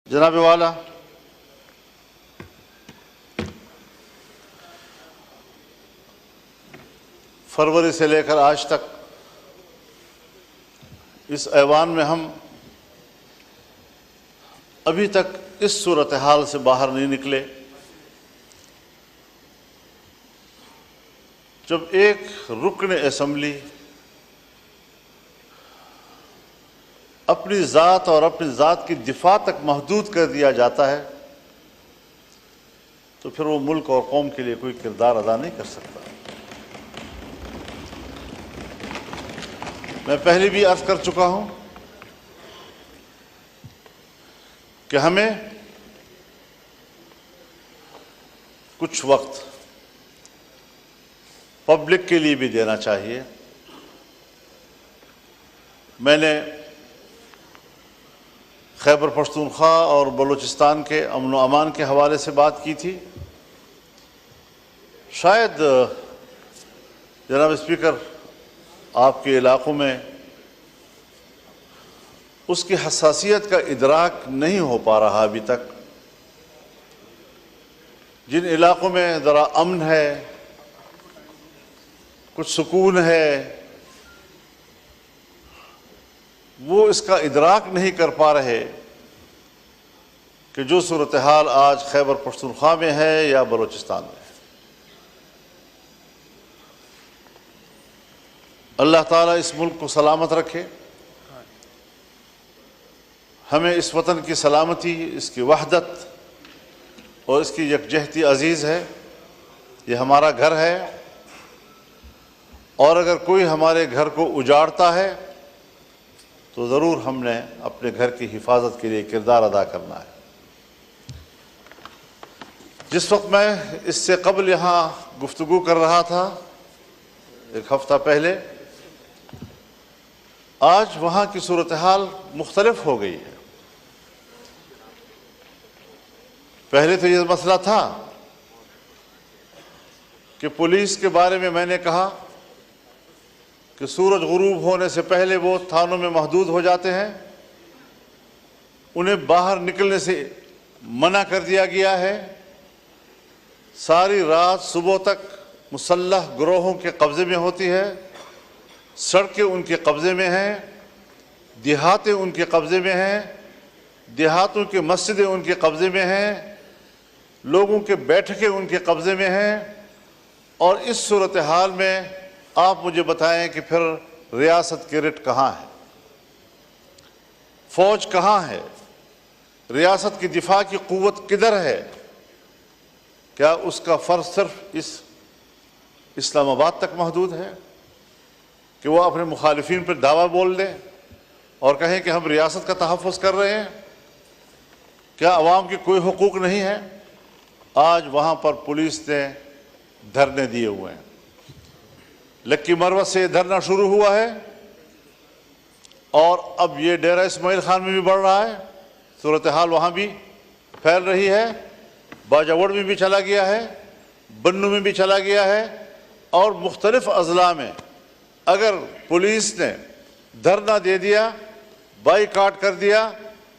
जनाब वाला, फरवरी से लेकर आज तक इस ऐवान में हम अभी तक इस सूरत हाल से बाहर नहीं निकले जब एक रुकन असम्बली अपनी ज़ात और अपनी ज़ात की दिफा तक महदूद कर दिया जाता है तो फिर वो मुल्क और कौम के लिए कोई किरदार अदा नहीं कर सकता। मैं पहले भी अर्ज़ कर चुका हूं कि हमें कुछ वक्त पब्लिक के लिए भी देना चाहिए। मैंने खैबर पख्तूनख्वा और बलूचिस्तान के अमन व अमान के हवाले से बात की थी। शायद जनाब स्पीकर आपके इलाक़ों में उसकी हसासियत का इदराक नहीं हो पा रहा अभी तक। जिन इलाक़ों में ज़रा अमन है, कुछ सुकून है, वो इसका इदराक नहीं कर पा रहे कि जो सूरत हाल आज खैबर पख्तूनख्वा में है या बलूचिस्तान में। अल्लाह ताला इस मुल्क को सलामत रखे। हमें इस वतन की सलामती, इसकी वहदत और इसकी यकजहती अजीज़ है। ये हमारा घर है और अगर कोई हमारे घर को उजाड़ता है तो ज़रूर हमने अपने घर की हिफाजत के लिए किरदार अदा करना है। जिस वक्त मैं इससे कबल यहाँ गुफ्तगू कर रहा था एक हफ्ता पहले, आज वहाँ की सूरत हाल मुख्तलिफ हो गई है। पहले तो ये मसला था कि पुलिस के बारे में मैंने कहा कि सूरज गुरूब होने से पहले वो थानों में महदूद हो जाते हैं, उन्हें बाहर निकलने से मना कर दिया गया है। सारी रात सुबह तक मुसल्लह ग्रोहों के कब्ज़े में होती है, सड़कें उनके कब्ज़े में हैं, देहातें उनके कब्ज़े में हैं, देहातों की मस्जिदें उनके कब्ज़े में हैं, लोगों के बैठकें उनके कब्ज़े में हैं। और इस सूरत हाल में आप मुझे बताएं कि फिर रियासत की रिट कहाँ है, फ़ौज कहाँ है, रियासत की दिफा की क़ुव्वत किधर है? क्या उसका फ़र्ज़ सिर्फ इस इस्लामाबाद तक महदूद है कि वो अपने मुखालिफिन पर दावा बोल दें और कहें कि हम रियासत का तहफ़्फ़ुज़ कर रहे हैं? क्या अवाम के कोई हुकूक नहीं है? आज वहाँ पर पुलिस ने धरने दिए हुए हैं। लक्की मरवत से धरना शुरू हुआ है और अब ये डेरा इस्माइल खान में भी बढ़ रहा है। सूरत हाल वहाँ भी फैल रही है, बाजावड़ में भी चला गया है, बन्नू में भी चला गया है और मुख्तलिफ अज़ला में अगर पुलिस ने धरना दे दिया, बाईकाट कर दिया,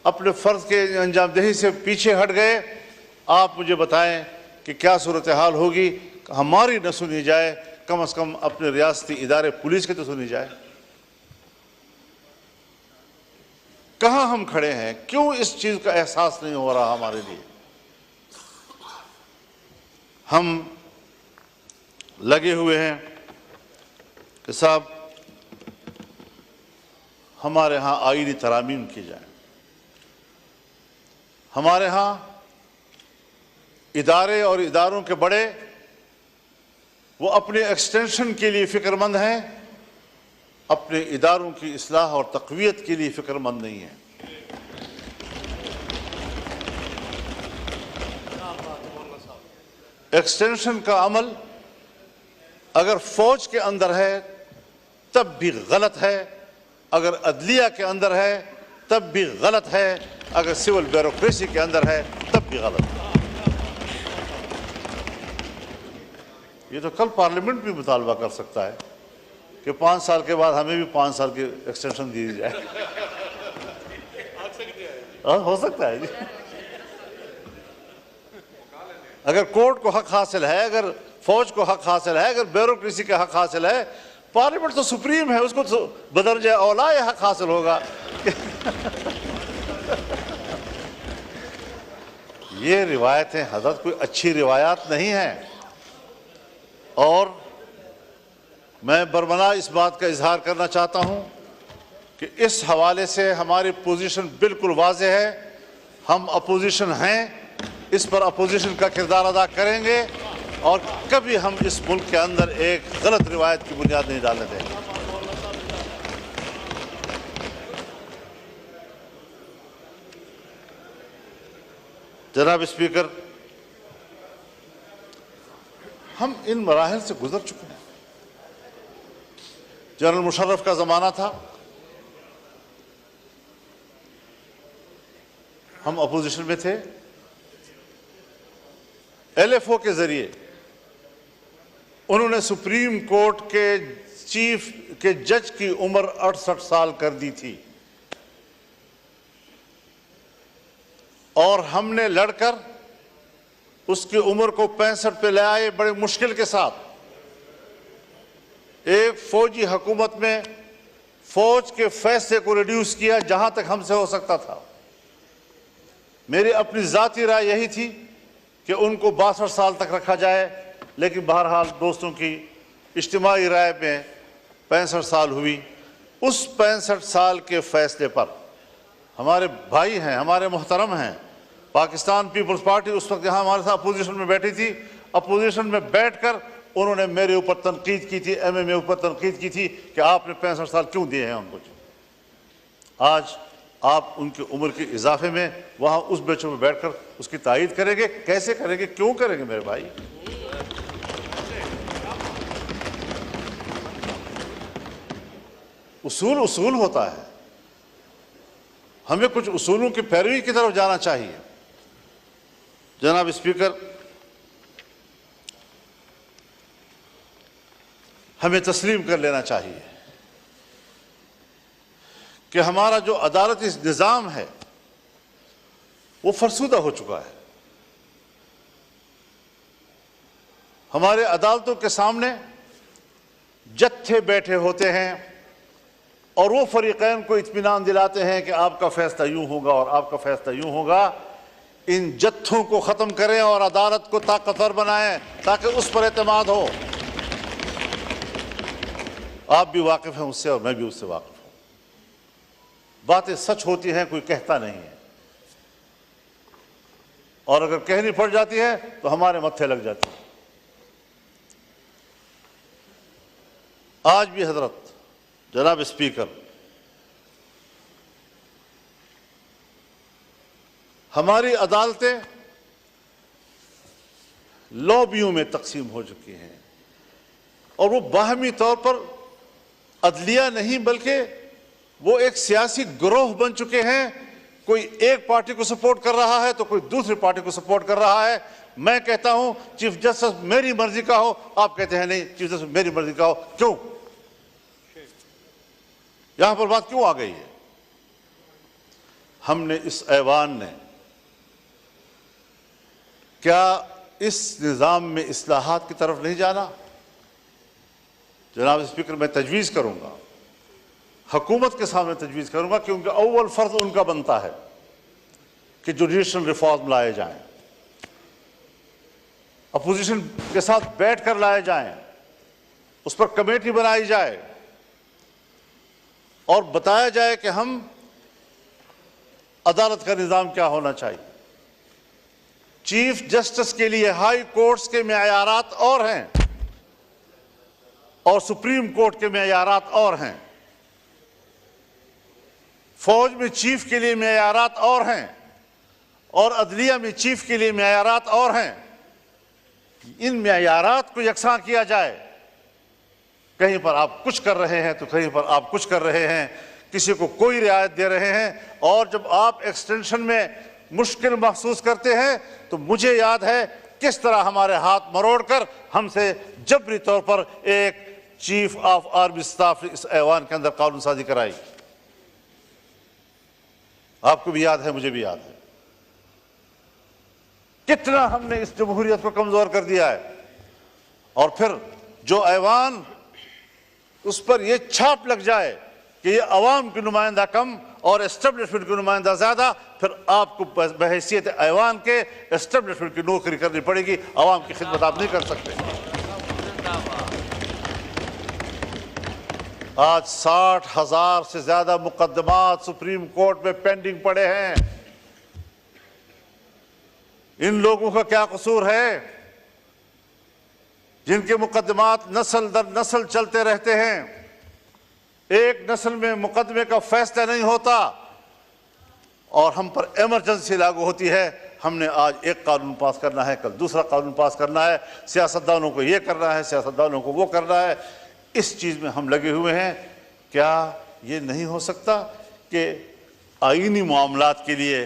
अपने फ़र्ज़ के अंजामदही से पीछे हट गए, आप मुझे बताएं कि क्या सूरत हाल होगी? हमारी न सुनी जाए, कम से कम अपने रियासती इदारे पुलिस के तो सुनी जाए। कहाँ हम खड़े हैं? क्यों इस चीज़ का एहसास नहीं हो रहा हमारे लिए? हम लगे हुए हैं कि साहब हमारे यहाँ आईनी तरामीम की जाए, हमारे यहाँ इदारे और इदारों के बड़े वो अपने एक्सटेंशन के लिए फ़िक्रमंद हैं, अपने इदारों की इस्लाह और तक़वियत के लिए फ़िक्रमंद नहीं हैं। एक्सटेंशन का अमल अगर फ़ौज के अंदर है तब भी गलत है, अगर अदलिया के अंदर है तब भी गलत है, अगर सिविल ब्यूरोक्रेसी के अंदर है तब भी गलत है। ये तो कल पार्लियामेंट भी मुतालबा कर सकता है कि 5 साल के बाद हमें भी 5 साल की एक्सटेंशन दी जाए। हो सकता है जी। अगर कोर्ट को हक हासिल है, अगर फौज को हक हासिल है, अगर ब्यूरोक्रेसी का हक हासिल है, पार्लियामेंट तो सुप्रीम है, उसको तो बदरजा औला ये हक हासिल होगा। ये रिवायतें हजरत कोई अच्छी रिवायात नहीं हैं, और मैं बरमला इस बात का इजहार करना चाहता हूं कि इस हवाले से हमारी पोजीशन बिल्कुल वाज़ेह है। हम अपोजिशन हैं, इस पर अपोजिशन का किरदार अदा करेंगे और कभी हम इस मुल्क के अंदर एक गलत रिवायत की बुनियाद नहीं डालने देंगे। जनाब स्पीकर, हम इन मराहिल से गुजर चुके हैं। जनरल मुशर्रफ का ज़माना था, हम अपोजिशन में थे। LFO के ज़रिए उन्होंने सुप्रीम कोर्ट के चीफ के जज की उम्र 68 साल कर दी थी, और हमने लड़कर उसकी उम्र को 65 पे ले आए बड़े मुश्किल के साथ। एक फौजी हुकूमत में फौज के फैसले को रिड्यूस किया जहां तक हमसे हो सकता था। मेरी अपनी जाती राय यही थी कि उनको 62 साल तक रखा जाए, लेकिन बहरहाल दोस्तों की इज्तिमाई राय में 65 साल हुई। उस 65 साल के फैसले पर हमारे भाई हैं, हमारे मोहतरम हैं, पाकिस्तान पीपल्स पार्टी उस वक्त यहाँ हमारे साथ अपोजिशन में बैठी थी। अपोजिशन में बैठकर उन्होंने मेरे ऊपर तनकीद की थी, MMA ऊपर तनकीद की थी कि आपने 65 साल क्यों दिए हैं उनको। आज आप उनकी उम्र के इजाफे में वहाँ उस बेंचों में बैठकर उसकी तायीद करेंगे? कैसे करेंगे, क्यों करेंगे मेरे भाई? उसूल उसूल होता है, हमें कुछ उसूलों की पैरवी की तरफ जाना चाहिए। जनाब स्पीकर, हमें तस्लीम कर लेना चाहिए कि हमारा जो अदालती निज़ाम है वो फरसूदा हो चुका है। हमारे अदालतों के सामने जत्थे बैठे होते हैं और वो फरीक़ैन को इत्मीनान दिलाते हैं कि आपका फैसला यूं होगा और आपका फैसला यूं होगा। इन जत्थों को ख़त्म करें और अदालत को ताकतवर बनाएं ताकि उस पर एतमाद हो। आप भी वाकिफ़ हैं उससे और मैं भी उससे वाकिफ़ हूं। बातें सच होती हैं, कोई कहता नहीं है, और अगर कहनी पड़ जाती है तो हमारे मत्थे लग जाती है। आज भी हजरत, जनाब स्पीकर, हमारी अदालतें लॉबियों में तकसीम हो चुकी हैं और वो बाहमी तौर पर अदलिया नहीं बल्कि वो एक सियासी गिरोह बन चुके हैं। कोई एक पार्टी को सपोर्ट कर रहा है तो कोई दूसरी पार्टी को सपोर्ट कर रहा है। मैं कहता हूं चीफ जस्टिस मेरी मर्जी का हो, आप कहते हैं नहीं चीफ जस्टिस मेरी मर्जी का हो। क्यों? यहां पर बात क्यों आ गई है? हमने इस ऐवान ने क्या इस निज़ाम में इस्लाहात की तरफ नहीं जाना? जनाब स्पीकर, मैं तजवीज़ करूंगा, हुकूमत के सामने तजवीज़ करूंगा, क्योंकि अव्वल फ़र्ज़ उनका बनता है कि जुडिशल रिफॉर्म लाए जाएं, अपोजिशन के साथ बैठ कर लाए जाएं, उस पर कमेटी बनाई जाए और बताया जाए कि हम अदालत का निज़ाम क्या होना चाहिए। चीफ जस्टिस के लिए हाई कोर्ट्स के मेयारात और हैं और सुप्रीम कोर्ट के मेयारात और हैं। फौज में चीफ के लिए मेयारात और हैं और अदलिया में चीफ के लिए मेयारात और हैं। इन मेयारात को यकसां किया जाए। कहीं पर आप कुछ कर रहे हैं तो कहीं पर आप कुछ कर रहे हैं, किसी को कोई रियायत दे रहे हैं, और जब आप एक्सटेंशन में मुश्किल महसूस करते हैं तो मुझे याद है किस तरह हमारे हाथ मरोड़कर हमसे जबरी तौर पर एक चीफ ऑफ आर्मी स्टाफ इस ऐवान के अंदर कानून साजी कराई। आपको भी याद है, मुझे भी याद है, कितना हमने इस जमहूरियत को कमजोर कर दिया है। और फिर जो ऐवान उस पर यह छाप लग जाए कि ये अवाम की नुमाइंदा कम और एस्टेब्लिशमेंट की नुमाइंदा ज्यादा, फिर आपको बहैसियत ऐवान के एस्टेब्लिशमेंट की नौकरी करनी पड़ेगी। अवाम की खिदमत आप नहीं कर सकते। आज 60,000 से ज्यादा मुकदमात सुप्रीम कोर्ट में पेंडिंग पड़े हैं। इन लोगों का क्या कसूर है जिनके मुकदमात नस्ल दर नस्ल चलते रहते हैं? एक नस्ल में मुकदमे का फैसला नहीं होता और हम पर इमरजेंसी लागू होती है। हमने आज एक कानून पास करना है, कल दूसरा कानून पास करना है, सियासतदानों को ये करना है, सियासतदानों को वो करना है। इस चीज़ में हम लगे हुए हैं। क्या ये नहीं हो सकता कि आईनी मामलात के लिए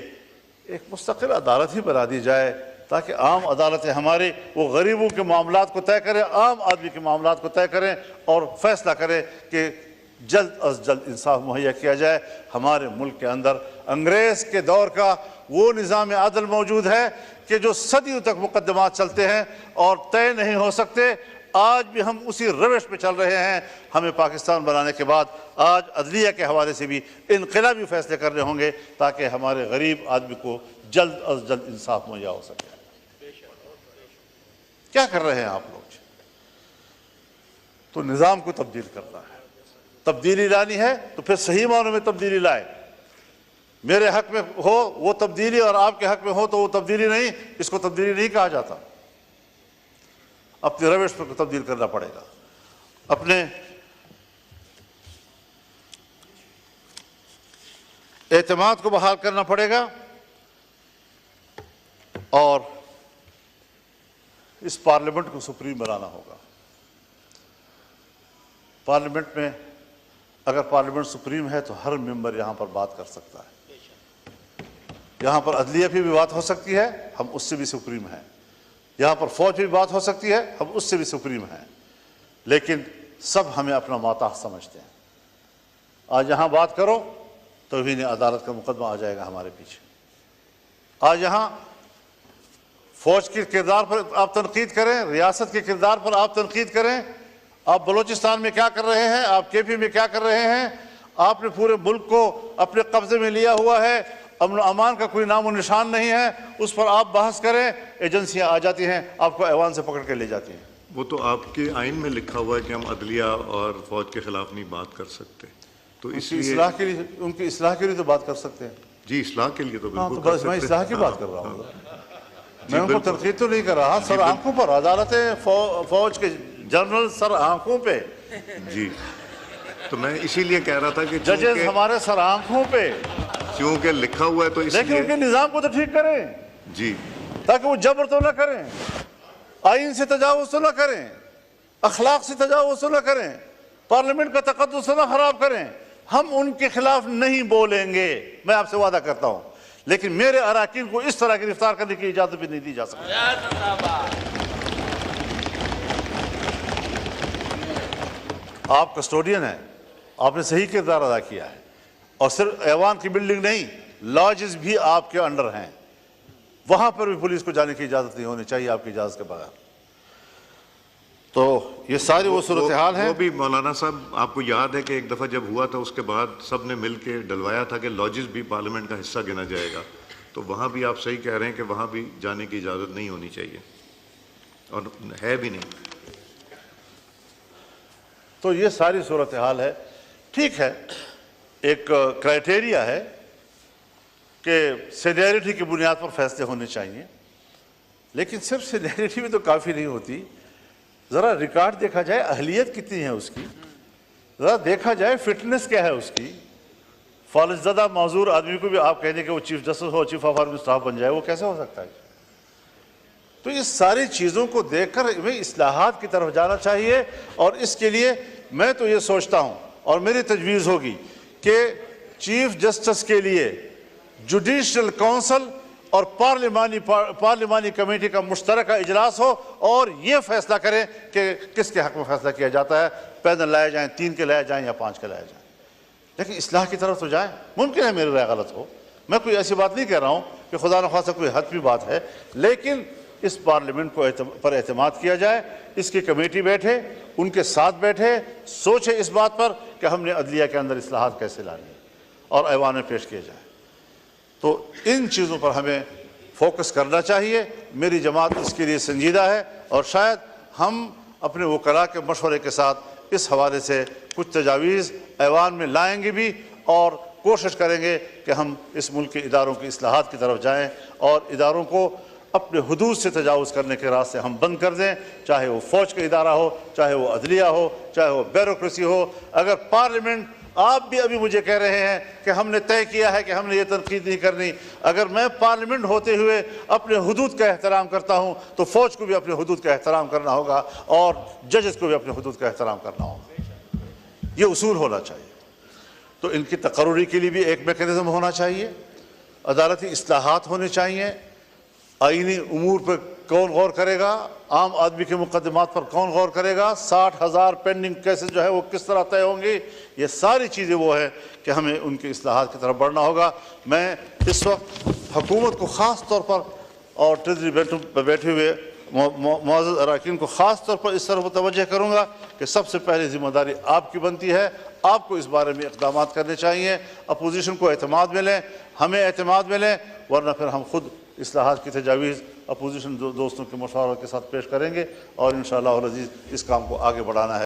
एक मुस्तकिल अदालत ही बना दी जाए ताकि आम अदालतें हमारे वो गरीबों के मामलात को तय करें, आम आदमी के मामलात को तय करें और फैसला करें कि जल्द अज जल्द इंसाफ मुहैया किया जाए। हमारे मुल्क के अंदर अंग्रेज के दौर का वो निज़ाम अदल मौजूद है कि जो सदियों तक मुकदमात चलते हैं और तय नहीं हो सकते। आज भी हम उसी रवश पे चल रहे हैं। हमें पाकिस्तान बनाने के बाद आज अदलिया के हवाले से भी इनकलाबी फैसले करने होंगे ताकि हमारे गरीब आदमी को जल्द अज जल्द इंसाफ मुहैया हो सके। क्या कर रहे हैं आप लोग? तो निज़ाम को तब्दील करना है, तब्दीली लानी है तो फिर सही मानों में तब्दीली लाए। मेरे हक में हो वो तब्दीली और आपके हक में हो तो वो तब्दीली नहीं, इसको तब्दीली नहीं कहा जाता। अपने रवैश पर तब्दील करना पड़ेगा, अपने एतमाद को बहाल करना पड़ेगा और इस पार्लियामेंट को सुप्रीम बनाना होगा। पार्लियामेंट में अगर पार्लियामेंट सुप्रीम है तो हर मेंबर यहां पर बात कर सकता है। यहां पर अदलिया पे भी बात हो सकती है, हम उससे भी सुप्रीम हैं। यहां पर फौज पे भी बात हो सकती है, हम उससे भी सुप्रीम हैं। लेकिन सब हमें अपना माताहत समझते हैं। आज यहां बात करो तो भी नहीं अदालत का मुकदमा आ जाएगा हमारे पीछे। आज यहां फौज के किरदार पर आप तनकीद करें, रियासत के किरदार पर आप तनकीद करें। आप बलूचिस्तान में क्या कर रहे हैं, आप केपी में क्या कर रहे हैं? आपने पूरे मुल्क को अपने कब्जे में लिया हुआ है, अमन अमान का कोई नामो निशान नहीं है। उस पर आप बहस करें, एजेंसियां आ जाती हैं, आपको ऐवान से पकड़ के ले जाती हैं। वो तो आपके आइन में लिखा हुआ है कि हम अदलिया और फौज के खिलाफ नहीं बात कर सकते, तो इसलिए उनकी इस्लाह के लिए तो बात कर सकते हैं। जी, इस्लाह के लिए तो बिल्कुल बस मैं इस्लाह की बात कर रहा हूँ, मैं उनको तनकीद तो नहीं कर रहा। सर आंखों पर अदालतें, फौज के जनरल सर आंखों पे। जी, तो मैं इसीलिए कह रहा था कि जजेस हमारे सर आंखों पे, क्योंकि लिखा हुआ है तो इसलिए। लेकिन उनके निजाम को तो ठीक करें जी, ताकि वो जबर तो ना करें, आइन से तजावुज तो ना करें, अखलाक से तजावुज तो ना करें, पार्लियामेंट का तकद्दुस तो ना खराब करें। हम उनके खिलाफ नहीं बोलेंगे, मैं आपसे वादा करता हूं। लेकिन मेरे अराकीन को इस तरह गिरफ्तार करने की इजाजत भी नहीं दी जा सकती। आप कस्टोडियन हैं, आपने सही किरदार अदा किया है और सिर्फ ऐवान की बिल्डिंग नहीं, लॉजेस भी आपके अंडर हैं, वहां पर भी पुलिस को जाने की इजाजत नहीं होनी चाहिए आपकी इजाजत के बगैर। तो ये सारी वो सूरत हाल है। वो भी मौलाना साहब, आपको याद है कि एक दफ़ा जब हुआ था उसके बाद सब ने मिल के डलवाया था कि लॉजेस भी पार्लियामेंट का हिस्सा गिना जाएगा, तो वहाँ भी आप सही कह रहे हैं कि वहाँ भी जाने की इजाज़त नहीं होनी चाहिए और है भी नहीं। तो ये सारी सूरत हाल है। ठीक है, एक क्राइटेरिया है कि सीनियरिटी की बुनियाद पर फैसले होने चाहिए, लेकिन सिर्फ सीनियरिटी में तो काफ़ी नहीं होती। ज़रा रिकॉर्ड देखा जाए, अहलियत कितनी है उसकी, ज़रा देखा जाए फिटनेस क्या है उसकी। फौजज़दा माजूर आदमी को भी आप कह दें कि वो चीफ जस्टिस हो, चीफ ऑफ आर्मी स्टाफ बन जाए, वो कैसे हो सकता है? तो इस सारी चीज़ों को देखकर हमें इस्लाहात की तरफ जाना चाहिए। और इसके लिए मैं तो ये सोचता हूँ और मेरी तजवीज़ होगी कि चीफ जस्टिस के लिए जुडिशल काउंसिल और पार्लिमानी कमेटी का मुश्तरका इजलास हो और ये फैसला करें कि किसके हक में फैसला किया जाता है। पैदल लाए जाएं, 3 के लाए जाएं या 5 के लाए जाएं, लेकिन इस्लाह की तरफ तो जाएं। मुमकिन है मेरी राय गलत हो, मैं कोई ऐसी बात नहीं कह रहा हूँ कि खुदा न खासा कोई हतमी बात है, लेकिन इस पार्लियामेंट को पर एतमाद किया जाए, इसकी कमेटी बैठे, उनके साथ बैठे, सोचे इस बात पर कि हमने अदलिया के अंदर इस्लाहात कैसे लानी है और ऐवान में पेश किए जाए। तो इन चीज़ों पर हमें फोकस करना चाहिए। मेरी जमात इसके लिए संजीदा है और शायद हम अपने वकला के मशवरे के साथ इस हवाले से कुछ तजावीज़ ऐवान में लाएंगे भी और कोशिश करेंगे कि हम इस मुल्क के इदारों की इस्लाहात की तरफ जाएँ और इदारों को अपने हुदूद से तजावुज़ करने के रास्ते हम बंद कर दें, चाहे वो फ़ौज का इदारा हो, चाहे वो अदलिया हो, चाहे वो ब्यूरोक्रेसी हो। अगर पार्लियामेंट, आप भी अभी मुझे कह रहे हैं कि हमने तय किया है कि हमने ये तनकीद नहीं करनी, अगर मैं पार्लियामेंट होते हुए अपने हुदूद का एहतराम करता हूँ तो फ़ौज को भी अपने हुदूद का एहतराम करना होगा और जजेस को भी अपने हुदूद का एहतराम करना होगा। ये उसूल होना चाहिए। तो इनकी तकर्रुरी के लिए भी एक मेकनिज़म होना चाहिए, अदालती इस्लाहात होने चाहिए, आईनी उमूर पर कौन गौर करेगा, आम आदमी के मुकदमात पर कौन गौर करेगा, 60,000 पेंडिंग केसेस जो है वो किस तरह तय होंगे, ये सारी चीज़ें वो है कि हमें उनके इस्लाहात की तरफ बढ़ना होगा। मैं इस वक्त हुकूमत को ख़ास तौर पर और ट्रेजरी पर बैठे हुए मुअज़्ज़ज़ अरकान को ख़ास तौर पर इस तरह मुतवज्जह करूँगा कि सबसे पहले ज़िम्मेदारी आपकी बनती है, आपको इस बारे में इक़दाम करने चाहिए। अपोजिशन को एतमाद मिले, हमें एतमाद मिले, वरना फिर हम खुद इस्लाहात की तजावीज़ अपोजिशन दोस्तों के मशवरों के साथ पेश करेंगे और इंशाअल्लाह अज़ीज़ इस काम को आगे बढ़ाना है।